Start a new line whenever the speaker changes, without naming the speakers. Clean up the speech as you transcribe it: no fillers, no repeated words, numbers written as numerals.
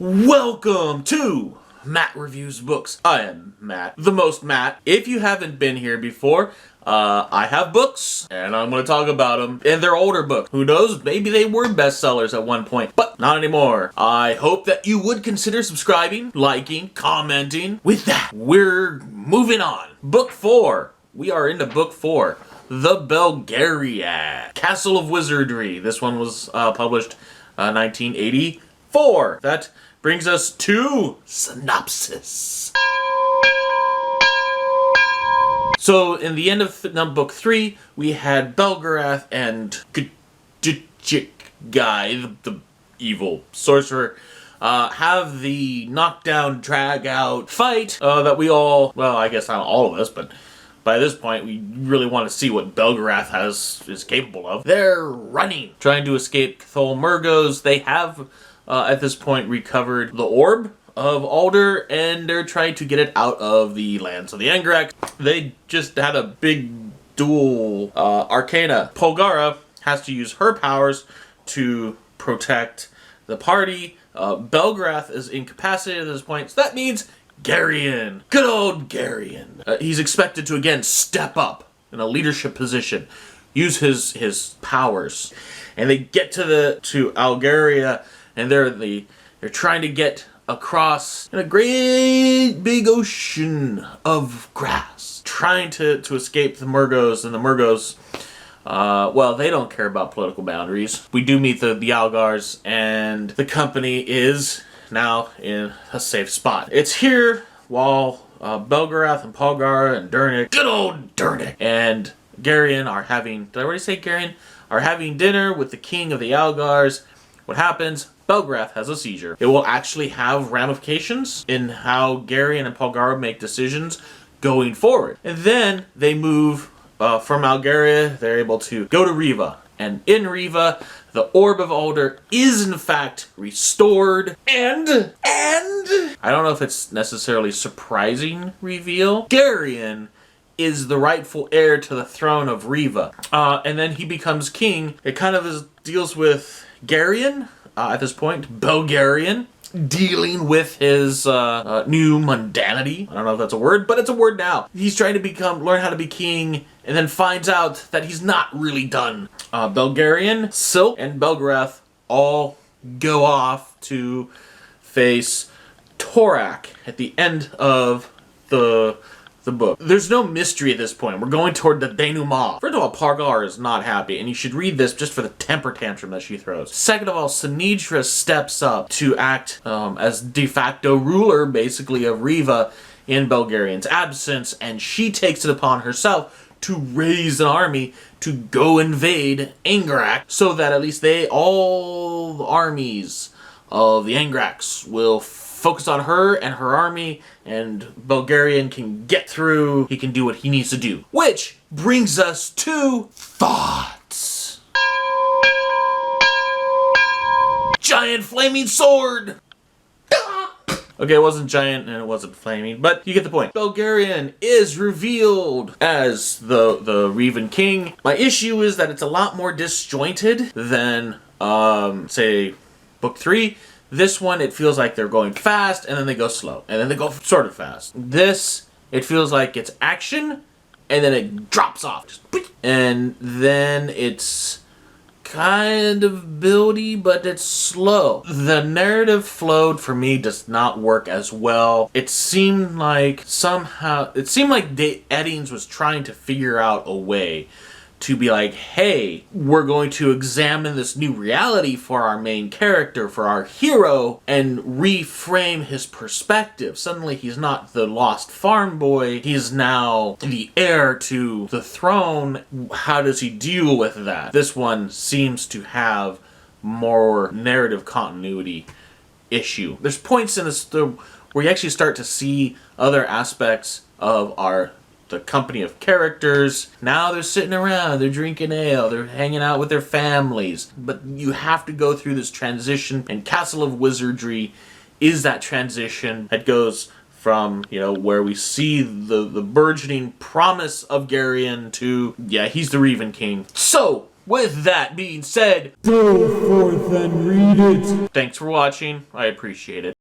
Welcome to Matt Reviews Books. I am Matt, the most Matt. If you haven't been here before, I have books, and I'm going to talk about them. And they're older books. Who knows? Maybe they were bestsellers at one point, but not anymore. I hope that you would consider subscribing, liking, commenting. With that, we're moving on. Book 4. We are into Book 4. The Belgariad. Castle of Wizardry. This one was published 1984. That brings us to synopsis. So, in the end of book 3, we had Belgarath and Ctuchik guy, the evil sorcerer, have the knockdown, drag out fight that we all, well, I guess not all of us, but by this point, we really want to see what Belgarath is capable of. They're running, trying to escape Cthol Murgos. They have, at this point, recovered the orb of Alder, and they're trying to get it out of the lands of the Algars. They just had a big dual arcana. Polgara has to use her powers to protect the party. Belgarath is incapacitated at this point, so that means Garion. Good old Garion. He's expected to again step up in a leadership position, use his powers, and they get to Algaria, and they're trying to get across in a great big ocean of grass, trying to escape the Murgos, and the Murgos, well, they don't care about political boundaries. We do meet the Algars, and the company is now in a safe spot. It's here while Belgarath and Polgara and Durnik, good old Durnik, and Garion are having, did I already say Garion? Are having dinner with the king of the Algars. What happens? Belgarath has a seizure. It will actually have ramifications in how Garion and Polgara make decisions going forward. And then they move from Algaria. They're able to go to Riva. And in Riva, the Orb of Alder is in fact restored. And I don't know if it's necessarily surprising reveal, Garion is the rightful heir to the throne of Riva. And then he becomes king. It kind of deals with Garion, at this point, Belgarian, dealing with his new mundanity. I don't know if that's a word, but it's a word now. He's trying to learn how to be king, and then finds out that he's not really done. Belgarian, Silk, and Belgarath all go off to face Torak at the end of the book. There's no mystery at this point. We're going toward the denouement. First of all, Polgara is not happy, and you should read this just for the temper tantrum that she throws. Second of all, Sinidra steps up to act as de facto ruler, basically, of Riva in Belgarion's absence, and she takes it upon herself to raise an army to go invade Angrak, so that at least all the armies of the Angraks will focus on her and her army, and Belgarion can get through, he can do what he needs to do. Which brings us to thoughts. Giant flaming sword! Okay, it wasn't giant and it wasn't flaming, but you get the point. Belgarion is revealed as the Revan King. My issue is that it's a lot more disjointed than, say, Book 3. This one, it feels like they're going fast, and then they go slow, and then they go sort of fast. This, it feels like it's action, and then it drops off. Just, and then it's kind of buildy, but it's slow. The narrative flowed for me does not work as well. It seemed like Eddings was trying to figure out a way to be like, hey, we're going to examine this new reality for our main character, for our hero, and reframe his perspective. Suddenly he's not the lost farm boy, he's now the heir to the throne. How does he deal with that? This one seems to have more narrative continuity issue. There's points in this where you actually start to see other aspects of the company of characters. Now they're sitting around, they're drinking ale, they're hanging out with their families. But you have to go through this transition, and Castle of Wizardry is that transition that goes from, where we see the burgeoning promise of Garion to, yeah, he's the Revan King. So, with that being said,
go forth and read it.
thanks for watching. I appreciate it.